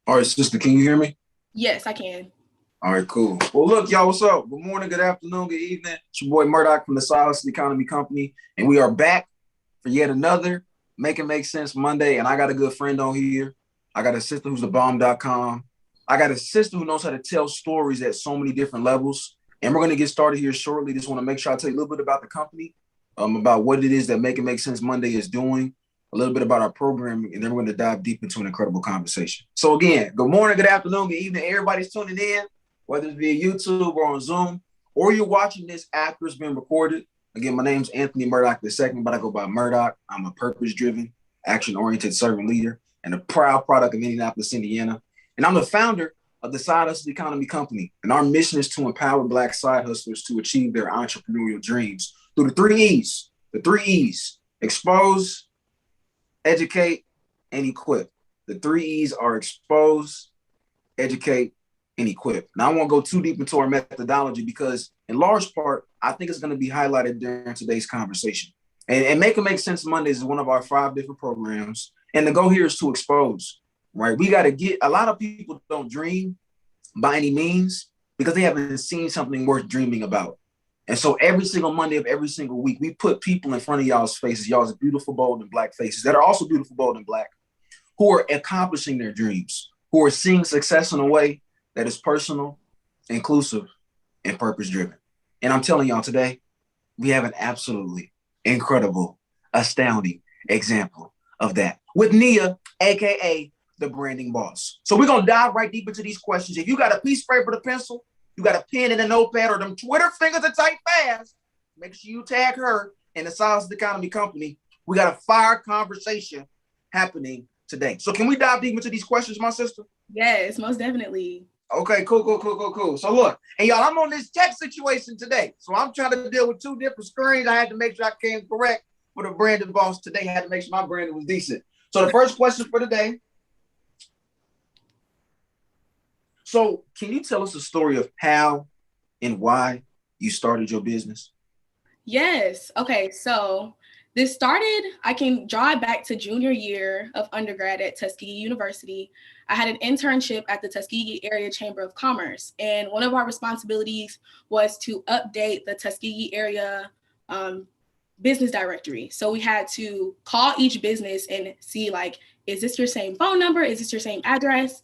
All right, sister, can you hear me? Yes, I can. All right, cool. Well, look, y'all, what's up? Good morning, good afternoon, good evening. It's your boy Murdoch from the Silence Economy Company, and we are back for yet another Make It Make Sense Monday. And I got a good friend on here. I got a sister who's the bomb.com. I got a sister who knows how to tell stories at so many different levels. And we're going to get started here shortly. Just want to make sure I tell you a little bit about the company, about what it is that Make It Make Sense Monday is doing, a little bit about our programming, and then we're going to dive deep into an incredible conversation. So again, good morning, good afternoon, good evening. Everybody's tuning in, whether it's via YouTube or on Zoom, or you're watching this after it's been recorded. Again, my name's Anthony Murdoch II, but I go by Murdoch. I'm a purpose-driven, action-oriented servant leader and a proud product of Indianapolis, Indiana. And I'm the founder of the Side Hustle Economy Company. And our mission is to empower Black side hustlers to achieve their entrepreneurial dreams through the three E's. The three E's: expose, educate, and equip. The three E's are expose, educate, and equip. Now, I won't go too deep into our methodology because, in large part, I think it's going to be highlighted during today's conversation. And Make It Make Sense Mondays is one of our 5 different programs. And the goal here is to expose, right? We got to get, a lot of people don't dream by any means because they haven't seen something worth dreaming about. And so every single Monday of every single week, we put people in front of y'all's faces, y'all's beautiful, bold, and Black faces that are also beautiful, bold, and Black, who are accomplishing their dreams, who are seeing success in a way that is personal, inclusive, and purpose-driven. And I'm telling y'all today, we have an absolutely incredible, astounding example of that with Nia, AKA the branding boss. So we're going to dive right deep into these questions. If you got a piece of paper and a pencil, you got a pen and a notepad, or them Twitter fingers are tight fast, make sure you tag her and the Silence Economy Company. We got a fire conversation happening today. So can we dive deep into these questions, my sister? Yes, most definitely. Okay, cool. So look, and y'all, I'm on this tech situation today. So I'm trying to deal with 2 different screens. I had to make sure I came correct for the branding boss today. I had to make sure my branding was decent. So the first question for today. So can you tell us the story of how and why you started your business? Yes. Okay. So this started, I can draw it back to junior year of undergrad at Tuskegee University. I had an internship at the Tuskegee Area Chamber of Commerce. And one of our responsibilities was to update the Tuskegee area business directory. So we had to call each business and see, like, is this your same phone number? Is this your same address?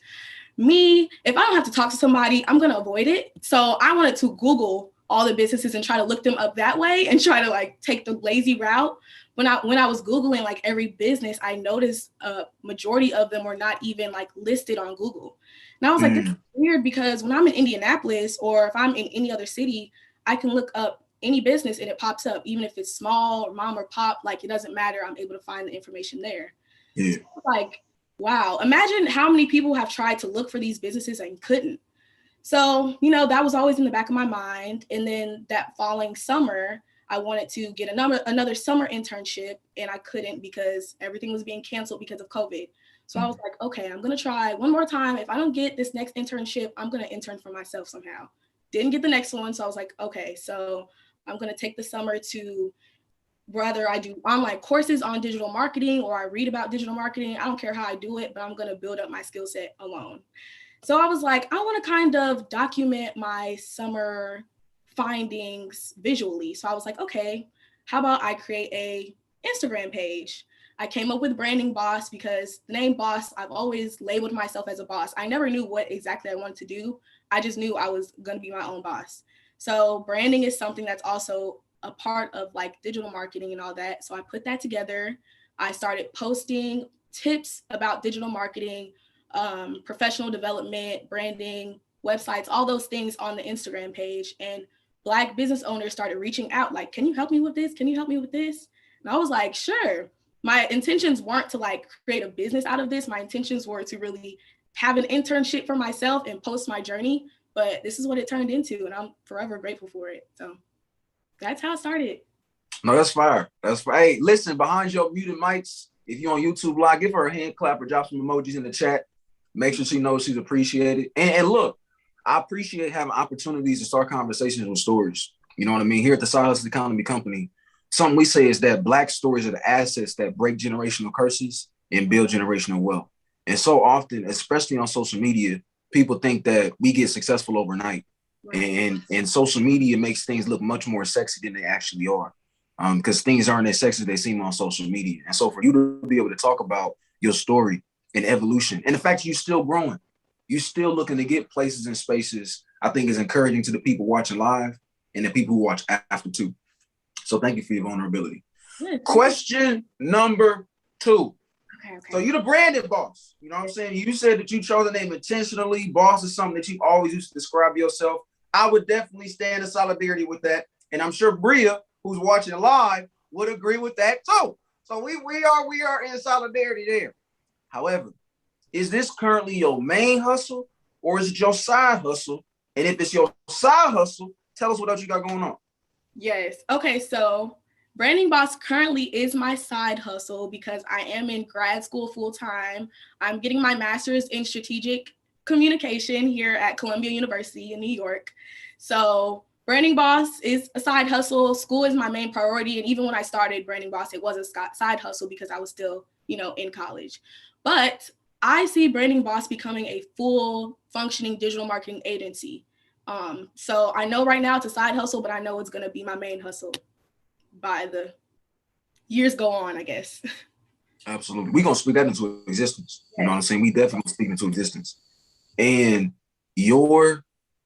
Me, if I don't have to talk to somebody, I'm going to avoid it. So I wanted to Google all the businesses and try to look them up that way and try to like take the lazy route. When I was Googling like every business, I noticed a majority of them were not even like listed on Google. And I was like, this is weird because when I'm in Indianapolis or if I'm in any other city, I can look up any business and it pops up, even if it's small or mom or pop, like it doesn't matter. I'm able to find the information there. Yeah. So like, wow, imagine how many people have tried to look for these businesses and couldn't. So, that was always in the back of my mind. And then that following summer, I wanted to get another summer internship and I couldn't because everything was being canceled because of COVID. So I was like, okay, I'm going to try one more time. If I don't get this next internship, I'm going to intern for myself somehow. Didn't get the next one. So I was like, okay, so I'm going to take the summer to whether I do online courses on digital marketing or I read about digital marketing. I don't care how I do it, but I'm going to build up my skill set alone. So I was like, I want to kind of document my summer findings visually. So I was like, okay, how about I create a Instagram page? I came up with branding boss because the name boss, I've always labeled myself as a boss. I never knew what exactly I wanted to do. I just knew I was going to be my own boss. So branding is something that's also a part of like digital marketing and all that. So I put that together. I started posting tips about digital marketing, professional development, branding, websites, all those things on the Instagram page. And Black business owners started reaching out like, can you help me with this? Can you help me with this? And I was like, sure. My intentions weren't to like create a business out of this. My intentions were to really have an internship for myself and post my journey. But this is what it turned into. And I'm forever grateful for it. So that's how it started. No, that's fire. That's fire. Hey, listen, behind your muted mics, if you're on YouTube Live, give her a hand clap or drop some emojis in the chat. Make sure she knows she's appreciated. And look, I appreciate having opportunities to start conversations with stories. You know what I mean? Here at the Silence Economy Company, something we say is that Black stories are the assets that break generational curses and build generational wealth. And so often, especially on social media, people think that we get successful overnight. Right. And social media makes things look much more sexy than they actually are. Because things aren't as sexy as they seem on social media. And so for you to be able to talk about your story and evolution and the fact that you're still growing, you're still looking to get places and spaces, I think is encouraging to the people watching live and the people who watch after too. So thank you for your vulnerability. Yeah, question number 2. Okay. So you're the branded boss. You know what I'm saying? You said that you chose the name intentionally. Boss is something that you always used to describe yourself. I would definitely stand in solidarity with that. And I'm sure Bria, who's watching live, would agree with that too. So we are in solidarity there. However, is this currently your main hustle or is it your side hustle? And if it's your side hustle, tell us what else you got going on. Yes. Okay. So Branding Boss currently is my side hustle because I am in grad school full time. I'm getting my master's in strategic communication here at Columbia University in New York. So Branding Boss is a side hustle. School is my main priority. And even when I started Branding Boss, it was a side hustle because I was still, in college. But I see Branding Boss becoming a full functioning digital marketing agency. So I know right now it's a side hustle, but I know it's going to be my main hustle by the years go on, I guess. Absolutely. We're going to speak that into existence. You know what I'm saying? We definitely speak into existence. And your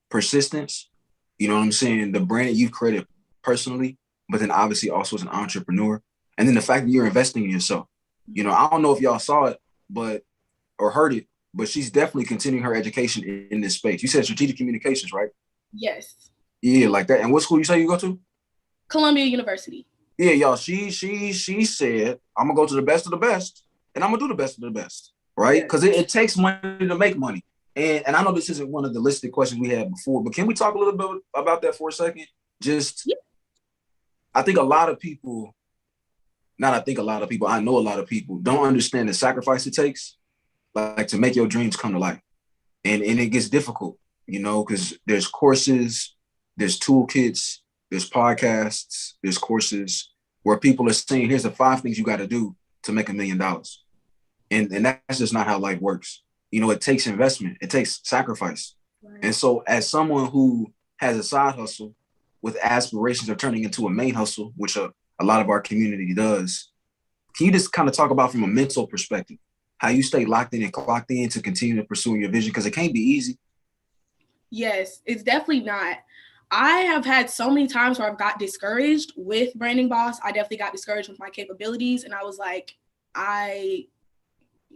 persistence, you know what I'm saying? The brand that you've created personally, but then obviously also as an entrepreneur. And then the fact that you're investing in yourself. I don't know if y'all saw it, or heard it, but she's definitely continuing her education in this space. You said strategic communications, right? Yes. Yeah, like that. And what school you say you go to? Columbia University. Yeah, y'all. She said, I'm gonna go to the best of the best, and I'm gonna do the best of the best, right? Because it takes money to make money. And I know this isn't one of the listed questions we had before, but can we talk a little bit about that for a second? I think a lot of people, I know a lot of people don't understand the sacrifice it takes, like to make your dreams come to life. And it gets difficult, because there's courses, there's toolkits, there's podcasts, there's courses where people are saying, here's the 5 things you got to do to make $1 million. And that's just not how life works. It takes investment. It takes sacrifice. Right. And so as someone who has a side hustle with aspirations of turning into a main hustle, which a lot of our community does, can you just kind of talk about from a mental perspective, how you stay locked in and clocked in to continue to pursue your vision? Because it can't be easy. Yes, it's definitely not. I have had so many times where I've got discouraged with Branding Boss. I definitely got discouraged with my capabilities. And I was like,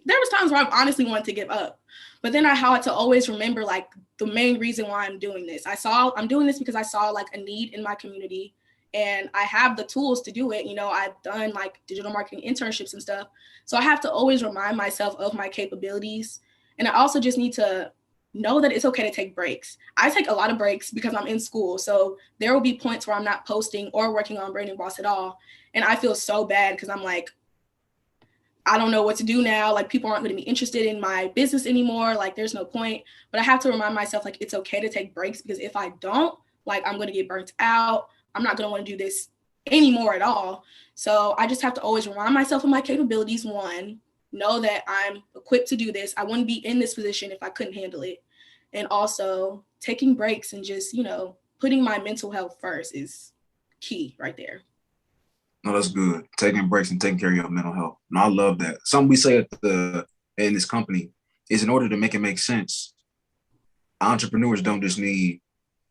there was times where I've honestly wanted to give up. But then I had to always remember like the main reason why I'm doing this. I'm doing this because I saw like a need in my community and I have the tools to do it. I've done like digital marketing internships and stuff. So I have to always remind myself of my capabilities. And I also just need to know that it's okay to take breaks. I take a lot of breaks because I'm in school. So there will be points where I'm not posting or working on Branding Boss at all. And I feel so bad because I'm like, I don't know what to do now. Like people aren't going to be interested in my business anymore. Like there's no point. But I have to remind myself like it's okay to take breaks because if I don't, like I'm going to get burnt out. I'm not going to want to do this anymore at all. So I just have to always remind myself of my capabilities. One, know that I'm equipped to do this. I wouldn't be in this position if I couldn't handle it. And also taking breaks and just, putting my mental health first is key right there. No, that's good. Taking breaks and taking care of your mental health. No, I love that. Something we say in this company is in order to make it make sense, entrepreneurs don't just need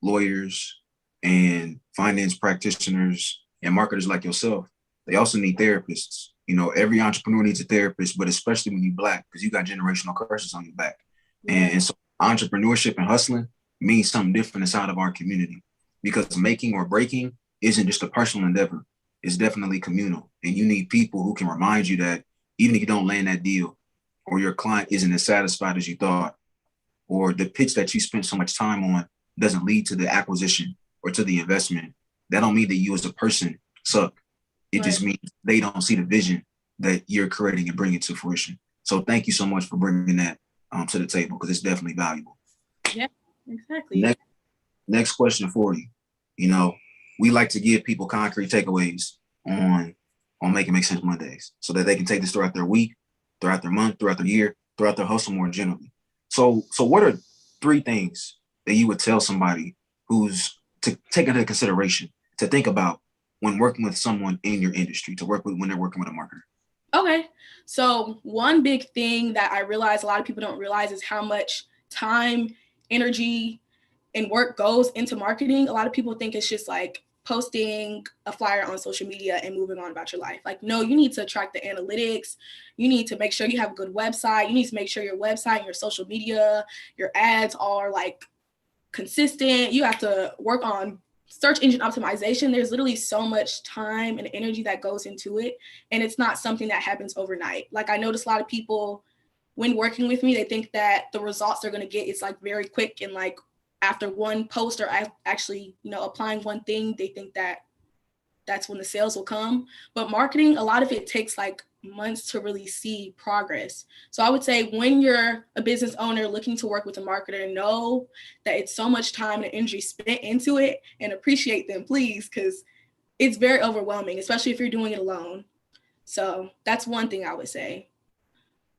lawyers and finance practitioners and marketers like yourself. They also need therapists. Every entrepreneur needs a therapist, but especially when you're Black, because you got generational curses on your back. Yeah. And so entrepreneurship and hustling means something different inside of our community, because making or breaking isn't just a personal endeavor. It's definitely communal. And you need people who can remind you that even if you don't land that deal, or your client isn't as satisfied as you thought, or the pitch that you spent so much time on doesn't lead to the acquisition or to the investment, that don't mean that you as a person suck. It just means they don't see the vision that you're creating and bringing to fruition. So thank you so much for bringing that to the table, because it's definitely valuable. Yeah, exactly. Next question for you. We like to give people concrete takeaways on Make It Make Sense Mondays so that they can take this throughout their week, throughout their month, throughout their year, throughout their hustle more generally. So what are 3 things that you would tell somebody who's to take into consideration to think about when working with someone in your industry, to work with when they're working with a marketer? Okay. So one big thing that I realize a lot of people don't realize is how much time, energy, and work goes into marketing. A lot of people think it's just like posting a flyer on social media and moving on about your life. Like, no, you need to track the analytics. You need to make sure you have a good website. You need to make sure your website and your social media, your ads are like consistent. You have to work on search engine optimization. There's literally so much time and energy that goes into it. And it's not something that happens overnight. Like, I notice a lot of people when working with me, they think that the results they're going to get is like very quick and like after one post or actually, applying one thing, they think that that's when the sales will come. But marketing, a lot of it takes like months to really see progress. So I would say when you're a business owner looking to work with a marketer, know that it's so much time and energy spent into it, and appreciate them, please, because it's very overwhelming, especially if you're doing it alone. So that's one thing I would say.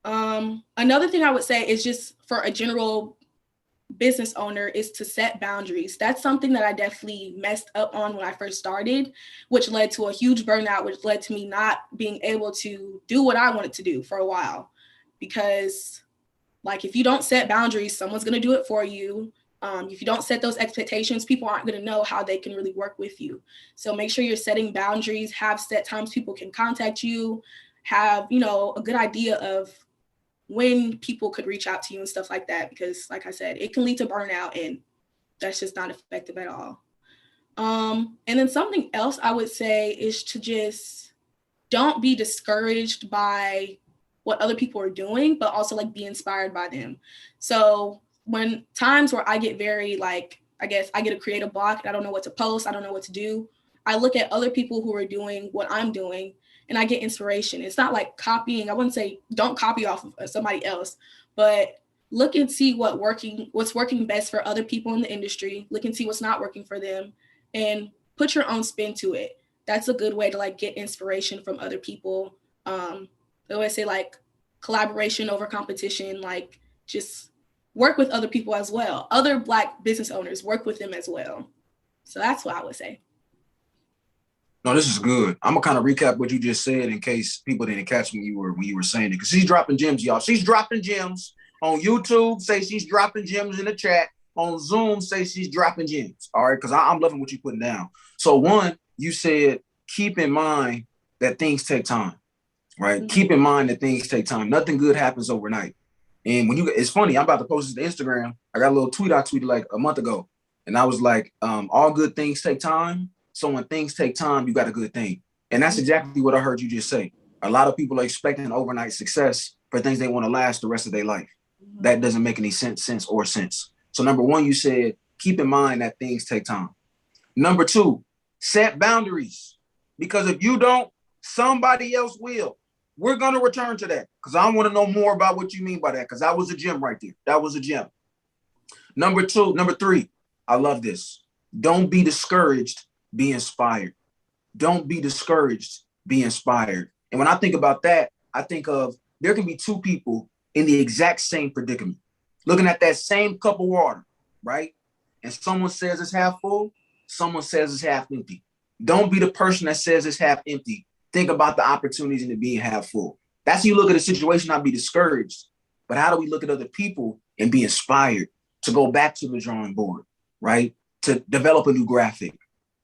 Another thing I would say is just for a general business owner is to set boundaries. That's something that I definitely messed up on when I first started, which led to a huge burnout, which led to me not being able to do what I wanted to do for a while. Because like, if you don't set boundaries, someone's going to do it for you. If you don't set those expectations, people aren't going to know how they can really work with you. So make sure you're setting boundaries, have set times people can contact you, have, a good idea of when people could reach out to you and stuff like that, because like I said, it can lead to burnout and that's just not effective at all. And then something else I would say is to just don't be discouraged by what other people are doing, but also like be inspired by them. So when times where I get very like, I guess I get a creative block and I don't know what to post, I don't know what to do, I look at other people who are doing what I'm doing and I get inspiration. It's not like copying. I wouldn't say don't copy off of somebody else, but look and see what's working best for other people in the industry. Look and see what's not working for them and put your own spin to it. That's a good way to like get inspiration from other people. I always say like collaboration over competition, like just work with other people as well. Other Black business owners, work with them as well. So that's what I would say. No, this is good. I'm gonna kind of recap what you just said in case people didn't catch when you were saying it, because she's dropping gems, y'all. She's dropping gems on YouTube. Say she's dropping gems in the chat. On Zoom, say she's dropping gems. All right, because I'm loving what you're putting down. So one, you said keep in mind that things take time, right? Mm-hmm. Keep in mind that things take time. Nothing good happens overnight. And it's funny. I'm about to post this to Instagram. I got a little tweet I tweeted like a month ago, and I was like, all good things take time. So when things take time, you got a good thing. And that's exactly what I heard you just say. A lot of people are expecting overnight success for things they want to last the rest of their life. Mm-hmm. That doesn't make any sense. So number one, you said, keep in mind that things take time. Number two, set boundaries. Because if you don't, somebody else will. We're going to return to that because I want to know more about what you mean by that, because that was a gem right there. That was a gem. Number three, I love this. Don't be discouraged. Be inspired. Don't be discouraged. Be inspired. And when I think about that, I think of there can be two people in the exact same predicament, looking at that same cup of water, right? And someone says it's half full, someone says it's half empty. Don't be the person that says it's half empty. Think about the opportunities in it being half full. That's how you look at a situation, not be discouraged. But how do we look at other people and be inspired to go back to the drawing board, right? To develop a new graphic,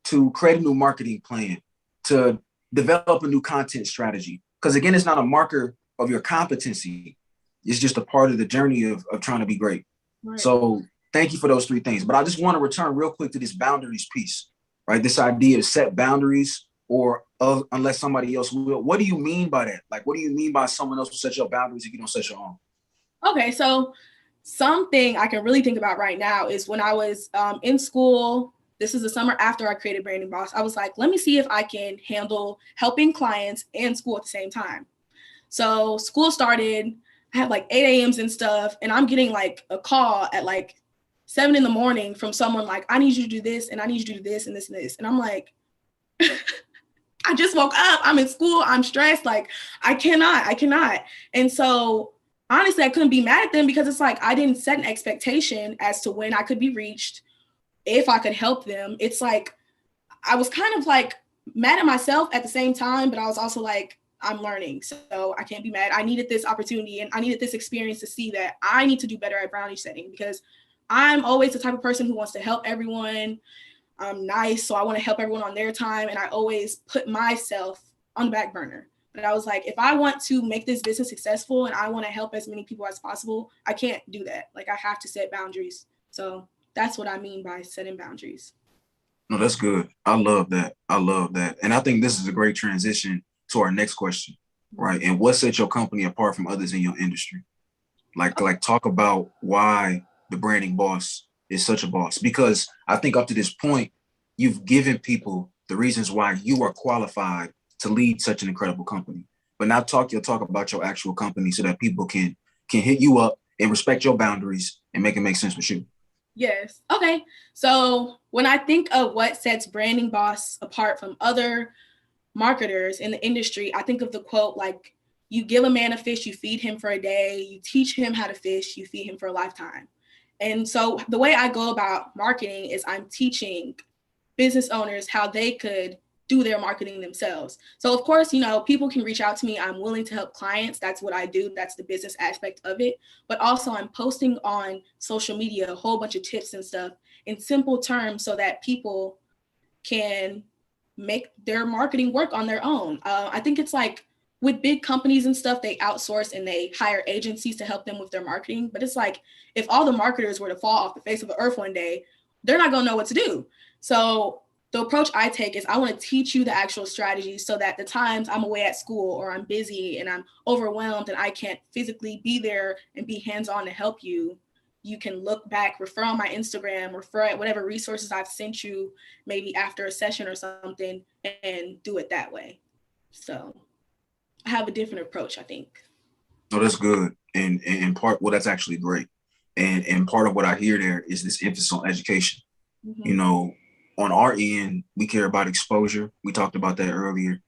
to create a new marketing plan, to develop a new content strategy. Because again, it's not a marker of your competency. It's just a part of the journey of trying to be great. Right. So thank you for those 3 things. But I just want to return real quick to this boundaries piece, right? This idea of set boundaries or unless somebody else will. What do you mean by that? Like, what do you mean by someone else will set your boundaries if you don't set your own? Okay, so something I can really think about right now is when I was in school. This is the summer after I created Branding Boss. I was like, let me see if I can handle helping clients and school at the same time. So school started, I had like 8 a.m.s and stuff, and I'm getting like a call at like 7 a.m. from someone like, I need you to do this, and I need you to do this and this and this. And I'm like, I just woke up, I'm in school, I'm stressed, like I cannot. And so honestly, I couldn't be mad at them because it's like I didn't set an expectation as to when I could be reached, if I could help them. It's like I was kind of like mad at myself at the same time, but I was also like, I'm learning, so I can't be mad. I needed this opportunity and I needed this experience to see that I need to do better at brownie setting, because I'm always the type of person who wants to help everyone. I'm nice, so I want to help everyone on their time, and I always put myself on the back burner. But I was like, if I want to make this business successful and I want to help as many people as possible, I can't do that. Like, I have to set boundaries. So that's what I mean by setting boundaries. No, that's good. I love that. I love that. And I think this is a great transition to our next question, right? And what sets your company apart from others in your industry? Like talk about why the branding boss is such a boss. Because I think up to this point, you've given people the reasons why you are qualified to lead such an incredible company. But now you'll talk about your actual company so that people can hit you up and respect your boundaries and make it make sense with you. Yes. Okay. So when I think of what sets Branding Boss apart from other marketers in the industry, I think of the quote, like, you give a man a fish, you feed him for a day, you teach him how to fish, you feed him for a lifetime. And so the way I go about marketing is I'm teaching business owners how they could do their marketing themselves. So of course, people can reach out to me. I'm willing to help clients. That's what I do. That's the business aspect of it. But also I'm posting on social media a whole bunch of tips and stuff in simple terms so that people can make their marketing work on their own. I think it's like with big companies and stuff, they outsource and they hire agencies to help them with their marketing. But it's like, if all the marketers were to fall off the face of the earth one day, they're not going to know what to do. So the approach I take is I want to teach you the actual strategies so that the times I'm away at school or I'm busy and I'm overwhelmed and I can't physically be there and be hands-on to help you, you can look back, refer on my Instagram, refer at whatever resources I've sent you, maybe after a session or something, and do it that way. So I have a different approach, I think. No, that's good. And part, well, that's actually great. And part of what I hear there is this emphasis on education. Mm-hmm. You know, on our end, we care about exposure. We talked about that earlier.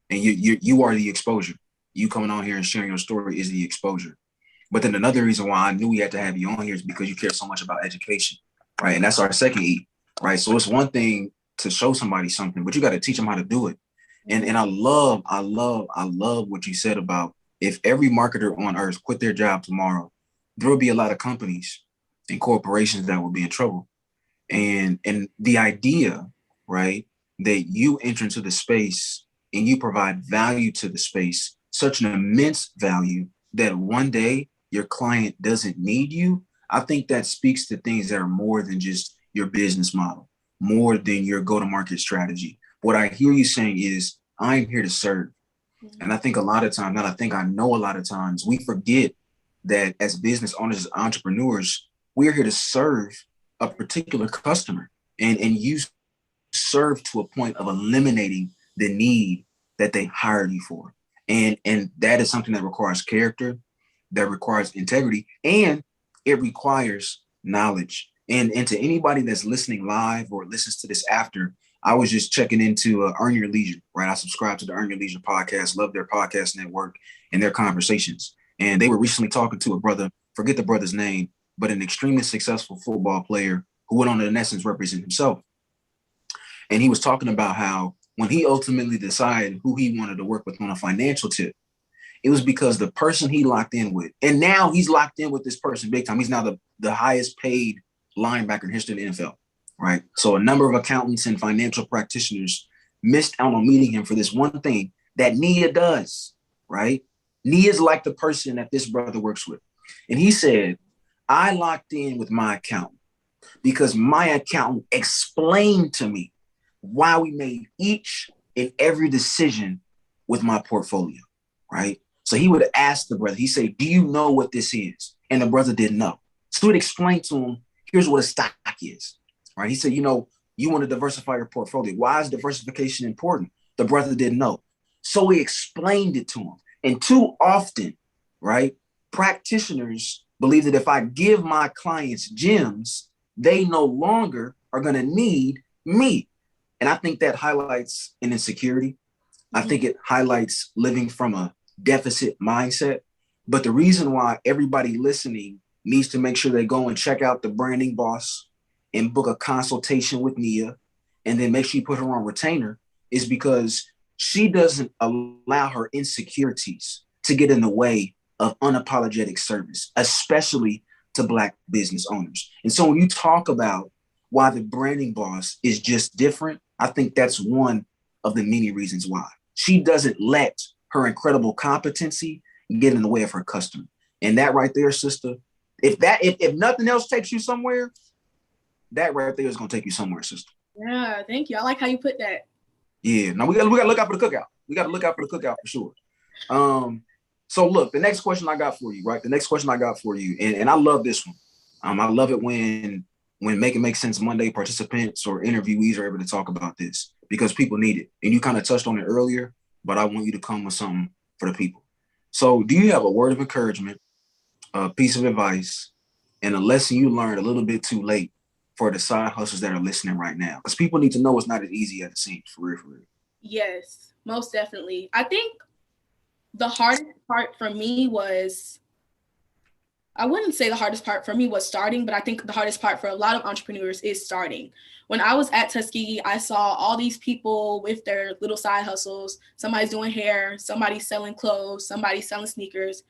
And you are the exposure. You coming on here and sharing your story is the exposure. But then another reason why I knew we had to have you on here is because you care so much about education, right? And that's our second E, right? So it's one thing to show somebody something, but you got to teach them how to do it. And I love what you said about if every marketer on earth quit their job tomorrow, there will be a lot of companies and corporations that will be in trouble. And the idea, right, that you enter into the space and you provide value to the space, such an immense value that one day your client doesn't need you, I think that speaks to things that are more than just your business model, more than your go-to-market strategy. What I hear you saying is, I'm here to serve. And I think a lot of times, not I think I know a lot of times, we forget that as business owners, as entrepreneurs, we're here to serve a particular customer. And you serve to a point of eliminating the need that they hired you for. And that is something that requires character, that requires integrity, and it requires knowledge. And to anybody that's listening live or listens to this after, I was just checking into Earn Your Leisure, right? I subscribe to the Earn Your Leisure podcast, love their podcast network and their conversations. And they were recently talking to a brother, forget the brother's name, but an extremely successful football player who went on to, in essence, represent himself. And he was talking about how when he ultimately decided who he wanted to work with on a financial tip, it was because the person he locked in with, and now he's locked in with this person big time. He's now the highest paid linebacker in history of the NFL, right? So a number of accountants and financial practitioners missed out on meeting him for this one thing that Nia does, right? Nia's like the person that this brother works with. And he said, I locked in with my accountant because my accountant explained to me why we made each and every decision with my portfolio, right? So he would ask the brother, he said, do you know what this is? And the brother didn't know. So he'd explain to him, here's what a stock is, right? He said, you want to diversify your portfolio. Why is diversification important? The brother didn't know. So he explained it to him. And too often, right, practitioners believe that if I give my clients gems, they no longer are going to need me. And I think that highlights an insecurity. I think it highlights living from a deficit mindset. But the reason why everybody listening needs to make sure they go and check out the branding boss and book a consultation with Nia, and then make sure you put her on retainer is because she doesn't allow her insecurities to get in the way of unapologetic service, especially to Black business owners. And so when you talk about why the branding boss is just different, I think that's one of the many reasons why. She doesn't let her incredible competency get in the way of her customer. And that right there, sister, if nothing else takes you somewhere, that right there is gonna take you somewhere, sister. Yeah, thank you. I like how you put that. Yeah, now we gotta look out for the cookout. We gotta look out for the cookout for sure. So look, the next question I got for you, right? The next question I got for you, and I love this one. I love it when Make It Make Sense Monday participants or interviewees are able to talk about this because people need it. And you kind of touched on it earlier, but I want you to come with something for the people. So do you have a word of encouragement, a piece of advice, and a lesson you learned a little bit too late for the side hustlers that are listening right now? Because people need to know it's not as easy as it seems, for real, for real. Yes, most definitely. I think the hardest part for me was, I wouldn't say the hardest part for me was starting, but I think the hardest part for a lot of entrepreneurs is starting. When I was at Tuskegee, I saw all these people with their little side hustles. Somebody's doing hair, somebody's selling clothes, somebody's selling sneakers.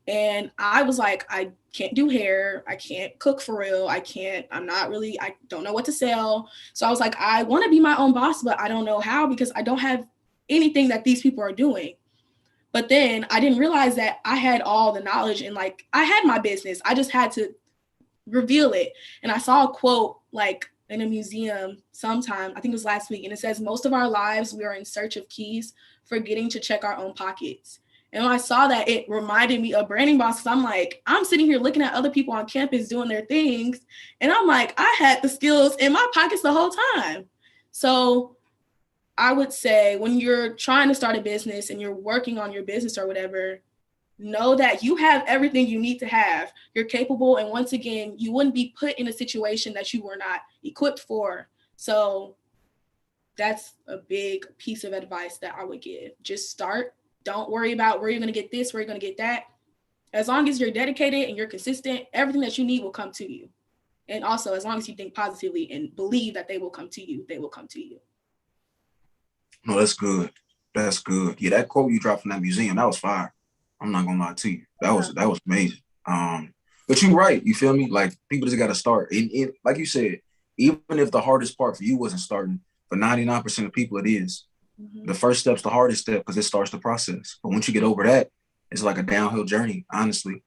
And I was like, I can't do hair. I can't cook for real. I don't know what to sell. So I was like, I want to be my own boss, but I don't know how because I don't have anything that these people are doing. But then I didn't realize that I had all the knowledge and like I had my business. I just had to reveal it. And I saw a quote like in a museum sometime, I think it was last week, and it says, most of our lives we are in search of keys, forgetting to check our own pockets. And when I saw that, it reminded me of branding boss because I'm like, I'm sitting here looking at other people on campus doing their things. And I'm like, I had the skills in my pockets the whole time. So I would say when you're trying to start a business and you're working on your business or whatever, know that you have everything you need to have. You're capable. And once again, you wouldn't be put in a situation that you were not equipped for. So that's a big piece of advice that I would give. Just start. Don't worry about where you're going to get this, where you're going to get that. As long as you're dedicated and you're consistent, everything that you need will come to you. And also, as long as you think positively and believe that they will come to you, they will come to you. No, that's good. That's good. Yeah, that quote you dropped from that museum, that was fire. I'm not gonna lie to you. That was amazing. But you're right. You feel me? Like people just got to start. And like you said, even if the hardest part for you wasn't starting, for 99% of people it is. Mm-hmm. The first step's the hardest step because it starts the process. But once you get over that, it's like a downhill journey, honestly.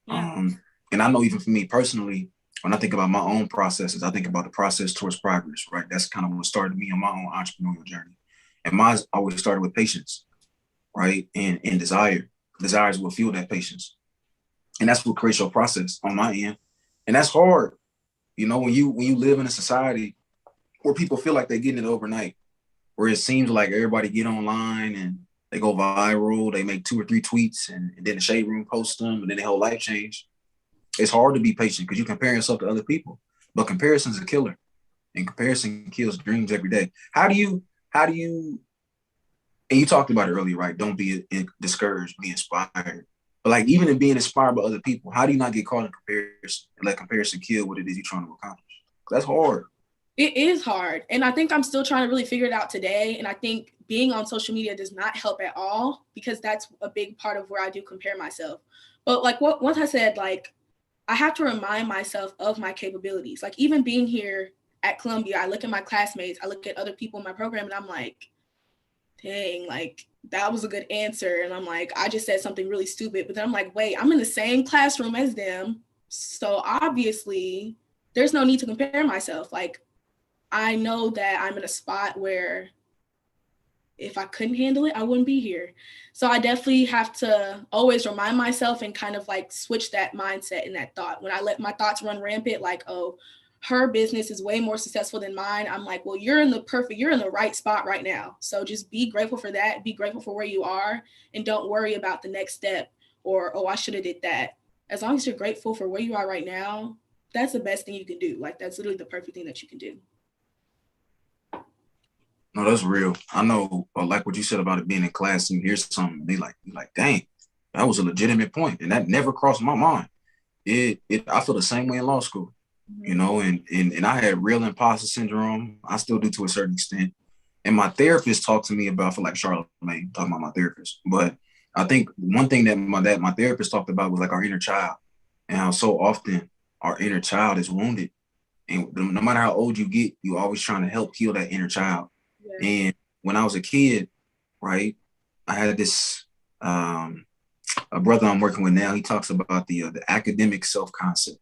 Yeah. And I know even for me personally, when I think about my own processes, I think about the process towards progress, right? That's kind of what started me on my own entrepreneurial journey. And mine always started with patience, right? And desire. Desires will fuel that patience. And that's what creates your process on my end. And that's hard. You know, when you live in a society where people feel like they're getting it overnight, where it seems like everybody get online and they go viral, they make 2 or 3 tweets and then the shade room posts them and then their whole life change. It's hard to be patient because you compare yourself to other people. But comparison's a killer. And comparison kills dreams every day. How do you, and you talked about it earlier, right? Don't be discouraged, be inspired. But like even in being inspired by other people, how do you not get caught in comparison and let comparison kill what it is you're trying to accomplish? That's hard. It is hard. And I think I'm still trying to really figure it out today. And I think being on social media does not help at all because that's a big part of where I do compare myself. But like once I said, like, I have to remind myself of my capabilities. Like even being here at Columbia, I look at my classmates, I look at other people in my program and I'm like, dang, like that was a good answer. And I'm like, I just said something really stupid. But then I'm like, wait, I'm in the same classroom as them. So obviously there's no need to compare myself. Like I know that I'm in a spot where if I couldn't handle it, I wouldn't be here. So I definitely have to always remind myself and kind of like switch that mindset and that thought. When I let my thoughts run rampant, like, oh, her business is way more successful than mine. I'm like, well, you're in the right spot right now. So just be grateful for that. Be grateful for where you are and don't worry about the next step or, oh, I should have did that. As long as you're grateful for where you are right now, that's the best thing you can do. Like that's literally the perfect thing that you can do. No, that's real. I know, like what you said about it being in class, and you hear something, you like, dang, That was a legitimate point, and that never crossed my mind. I feel the same way in law school, you know, and I had real imposter syndrome. I still do to a certain extent. And my therapist talked to me about, I feel like Charlamagne talking about my therapist. But I think one thing that my therapist talked about was like our inner child, and how so often our inner child is wounded. And no matter how old you get, you're always trying to help heal that inner child. Yeah. And when I was a kid, right, I had this a brother I'm working with now. He talks about the academic self-concept.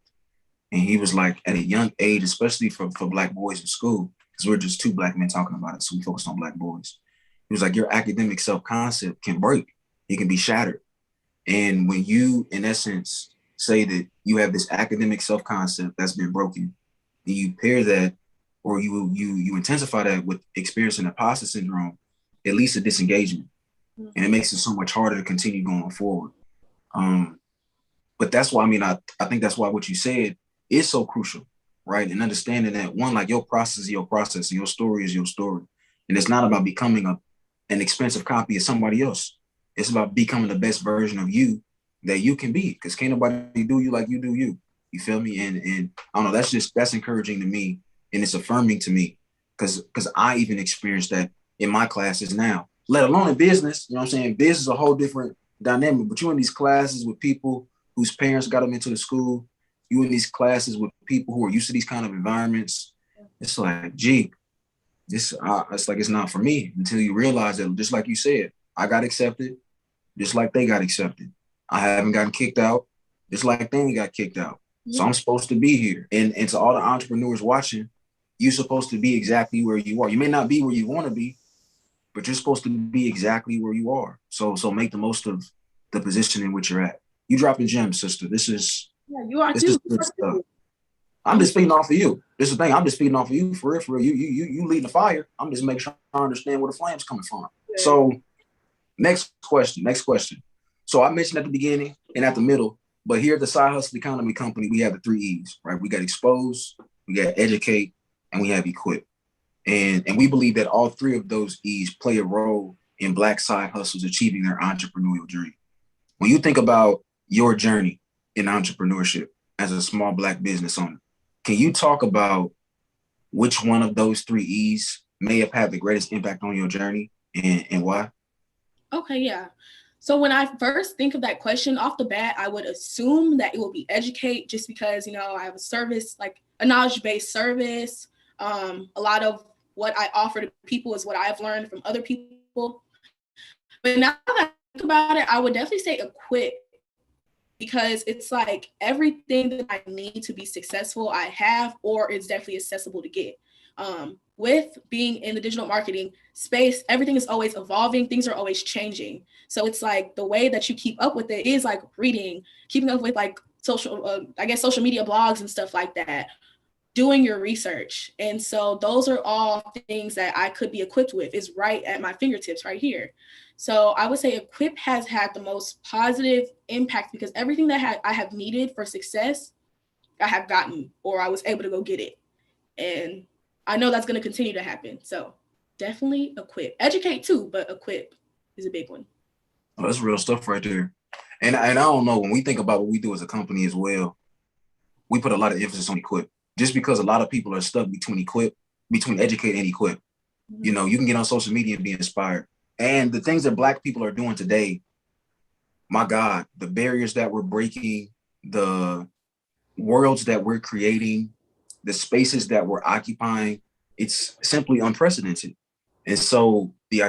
And he was like, at a young age, especially for Black boys in school, because we're just two Black men talking about it, so we focus on Black boys. He was like, your academic self-concept can break. It can be shattered. And when you, in essence, say that you have this academic self-concept that's been broken, and you pair that, or you intensify that with experiencing imposter syndrome, it leads to disengagement. Mm-hmm. And it makes it so much harder to continue going forward. But that's why, I think that's why what you said is so crucial, right? And understanding that, one, like, your process is your process, and your story is your story. And it's not about becoming an expensive copy of somebody else. It's about becoming the best version of you that you can be, because can't nobody do you like you do you. You feel me? And I don't know, that's encouraging to me, and it's affirming to me, because I even experienced that in my classes now, let alone in business. You know what I'm saying? Business is a whole different dynamic, but you're in these classes with people whose parents got them into the school. You in these classes with people who are used to these kind of environments. It's like, gee, it's like, it's not for me, until you realize that, just like you said, I got accepted, just like they got accepted. I haven't gotten kicked out, just like they got kicked out. So I'm supposed to be here. And to all the entrepreneurs watching, you're supposed to be exactly where you are. You may not be where you want to be, but you're supposed to be exactly where you are. So make the most of the position in which you're at. You dropping gems, sister. You are too. I'm just feeding off of you. This is the thing. I'm just feeding off of you, for real, for real. You lead the fire. I'm just making sure I understand where the flame's coming from. Yeah. So next question. So I mentioned at the beginning and at the middle, but here at the Side Hustle Economy Company, we have the 3 E's, right? We got expose, we got educate, and we have equip. And we believe that all 3 of those E's play a role in Black side hustlers achieving their entrepreneurial dream. When you think about your journey in entrepreneurship as a small Black business owner, can you talk about which one of those 3 E's may have had the greatest impact on your journey, and why? Okay, yeah. So when I first think of that question off the bat, I would assume that it will be educate, just because, I have a service, like a knowledge-based service. A lot of what I offer to people is what I've learned from other people. But now that I think about it, I would definitely say equip, because it's like everything that I need to be successful, I have, or it's definitely accessible to get. With being in the digital marketing space, everything is always evolving. Things are always changing. So it's like the way that you keep up with it is like reading, keeping up with like social media blogs and stuff like that, doing your research. And so those are all things that I could be equipped with, is right at my fingertips right here. So I would say equip has had the most positive impact, because everything that I have needed for success, I have gotten, or I was able to go get it. And I know that's going to continue to happen. So definitely equip. Educate too, but equip is a big one. Oh, that's real stuff right there. And I don't know, when we think about what we do as a company as well, we put a lot of emphasis on equip, just because a lot of people are stuck between educate and equip. Mm-hmm. You can get on social media and be inspired. And the things that Black people are doing today, my God, the barriers that we're breaking, the worlds that we're creating, the spaces that we're occupying, it's simply unprecedented. And so the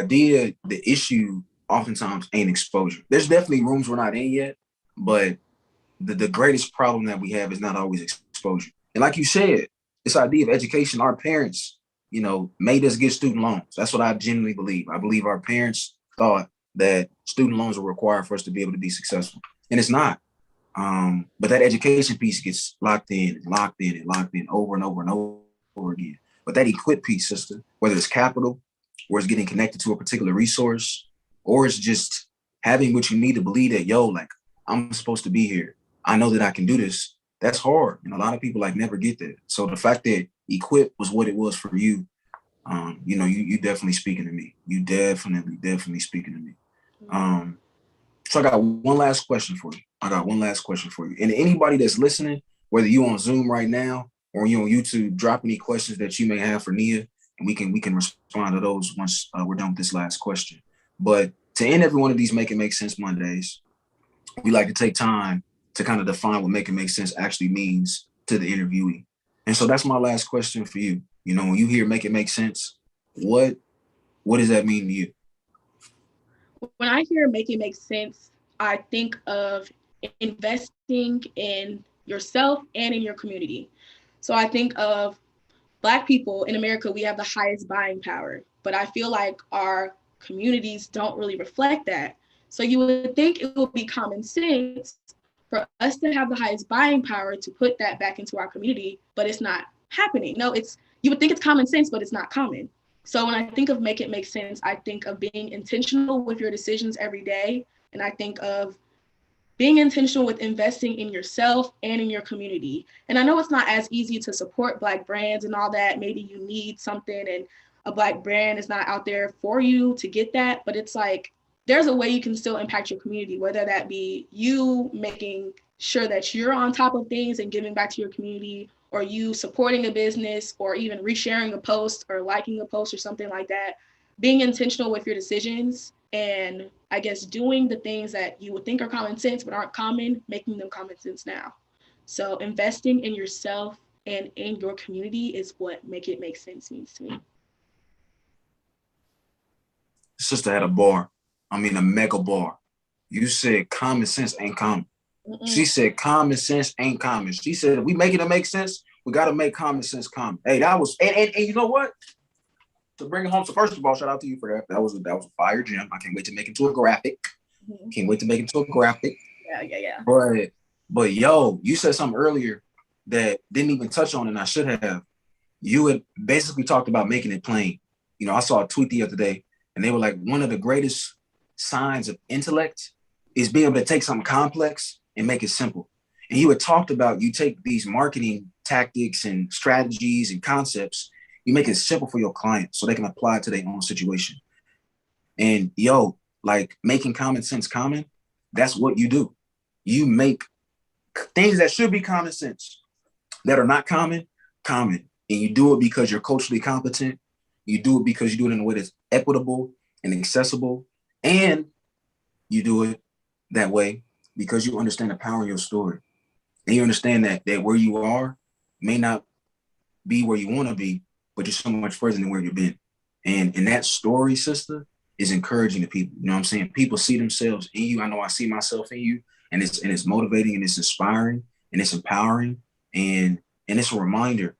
issue oftentimes ain't exposure. There's definitely rooms we're not in yet, but the greatest problem that we have is not always exposure. And like you said, this idea of education, our parents, made us get student loans. That's what I genuinely believe. I believe our parents thought that student loans were required for us to be able to be successful. And it's not. But that education piece gets locked in over and over and over again. But that equip piece, sister, whether it's capital, or it's getting connected to a particular resource, or it's just having what you need to believe that, I'm supposed to be here. I know that I can do this. That's hard. And a lot of people never get that. So the fact that equip was what it was for you, you definitely speaking to me. You definitely speaking to me. So I got one last question for you. And anybody that's listening, whether you on Zoom right now or you on YouTube, drop any questions that you may have for Nia, and we can respond to those once we're done with this last question. But to end every one of these Make It Make Sense Mondays, we like to take time to kind of define what Make It Make Sense actually means to the interviewee. And so that's my last question for you. You know, when you hear Make It Make Sense, what does that mean to you? When I hear make it make sense, I think of investing in yourself and in your community. So I think of Black people in America, we have the highest buying power, but I feel like our communities don't really reflect that. So you would think it would be common sense for us to have the highest buying power to put that back into our community, but it's not happening. No, you would think it's common sense, but it's not common. So when I think of make it make sense, I think of being intentional with your decisions every day. And I think of being intentional with investing in yourself and in your community. And I know it's not as easy to support Black brands and all that. Maybe you need something and a Black brand is not out there for you to get that. But it's like, there's a way you can still impact your community, whether that be you making sure that you're on top of things and giving back to your community, or you supporting a business, or even resharing a post or liking a post or something like that. Being intentional with your decisions and I guess doing the things that you would think are common sense but aren't common, making them common sense now. So investing in yourself and in your community is what make it make sense means to me. Sister had a bar. I mean, a mega bar. You said common sense ain't common. Mm-mm. She said common sense ain't common. She said if we make it make sense, we got to make common sense common. Hey, that was, and you know what? To bring it home, so first of all, shout out to you for that. That was a fire gem. I can't wait to make it into a graphic. Can't wait to make it into a graphic. Yeah. But yo, you said something earlier that didn't even touch on, and I should have. You had basically talked about making it plain. You know, I saw a tweet the other day, and they were like, one of the greatest signs of intellect is being able to take something complex and make it simple. And you had talked about you take these marketing tactics and strategies and concepts, you make it simple for your clients so they can apply it to their own situation. And yo, like making common sense common, that's what you do. You make things that should be common sense that are not common. And you do it because you're culturally competent. You do it because you do it in a way that's equitable and accessible. And you do it that way because you understand the power of your story. And you understand that where you are may not be where you want to be, but you're so much further than where you've been. And that story, sister, is encouraging to people. You know what I'm saying? People see themselves in you. I know I see myself in you, and it's motivating and it's inspiring and it's empowering and it's a reminder,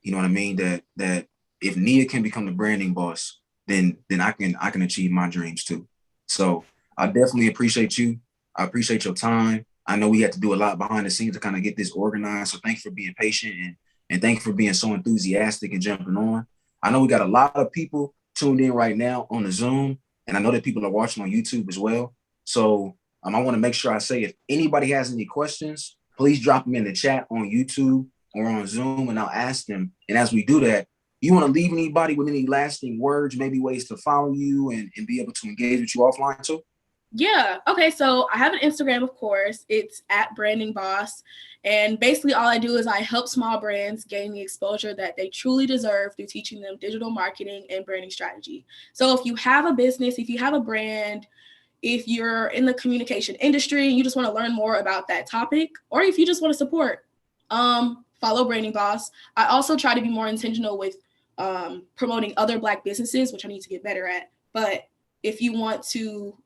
you know what I mean, that if Nia can become the branding boss, then I can achieve my dreams too. So I definitely appreciate you. I appreciate your time. I know we had to do a lot behind the scenes to kind of get this organized. So thanks for being patient and thank you for being so enthusiastic and jumping on. I know we got a lot of people tuned in right now on the Zoom, and I know that people are watching on YouTube as well. So I want to make sure I say if anybody has any questions, please drop them in the chat on YouTube or on Zoom, and I'll ask them. And as we do that, you want to leave anybody with any lasting words, maybe ways to follow you and be able to engage with you offline too? Yeah. Okay. So I have an Instagram, of course. It's at Branding Boss. And basically all I do is I help small brands gain the exposure that they truly deserve through teaching them digital marketing and branding strategy. So if you have a business, if you have a brand, if you're in the communication industry and you just want to learn more about that topic, or if you just want to support, follow Branding Boss. I also try to be more intentional with promoting other Black businesses, which I need to get better at. But if you want to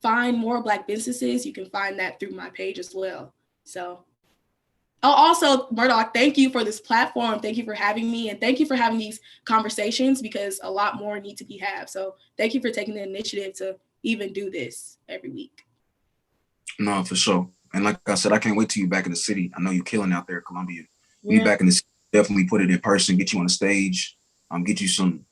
find more Black businesses, you can find that through my page as well. So, also, Murdoch, thank you for this platform. Thank you for having me, and thank you for having these conversations because a lot more need to be had. So thank you for taking the initiative to even do this every week. No, for sure. And like I said, I can't wait till you back in the city. I know you're killing out there in Columbia. Yeah. You back in the city, definitely put it in person, get you on the stage, get you some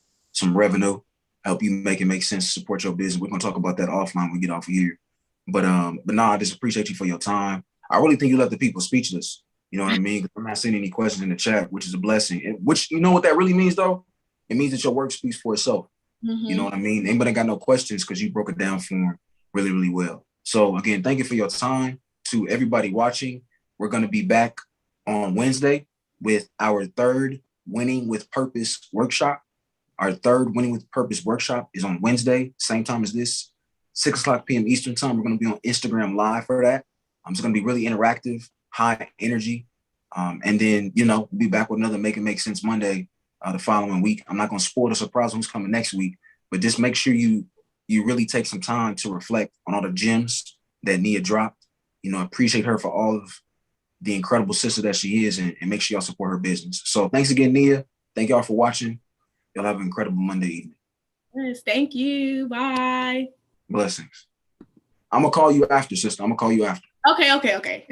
revenue, help you make it make sense, support your business. We're gonna talk about that offline when we get off of here. But I just appreciate you for your time. I really think you left the people speechless. You know what I mean? I'm not seeing any questions in the chat, which is a blessing. Which, you know what that really means though? It means that your work speaks for itself. Mm-hmm. You know what I mean? Anybody got no questions because you broke it down for them really, really well. So again, thank you for your time. To everybody watching, we're going to be back on Wednesday with our third Winning with Purpose workshop. Our third Winning with Purpose workshop is on Wednesday, same time as this, 6 o'clock p.m. Eastern time. We're going to be on Instagram Live for that. It's going to be really interactive, high energy. And then, we'll be back with another Make It Make Sense Monday the following week. I'm not going to spoil the surprise who's coming next week, but just make sure you really take some time to reflect on all the gems that Nia dropped. Appreciate her for all of the incredible sister that she is, and make sure y'all support her business. So thanks again, Nia. Thank y'all for watching. Y'all have an incredible Monday evening. Yes, thank you. Bye. Blessings. I'm going to call you after, sister. I'm going to call you after. Okay.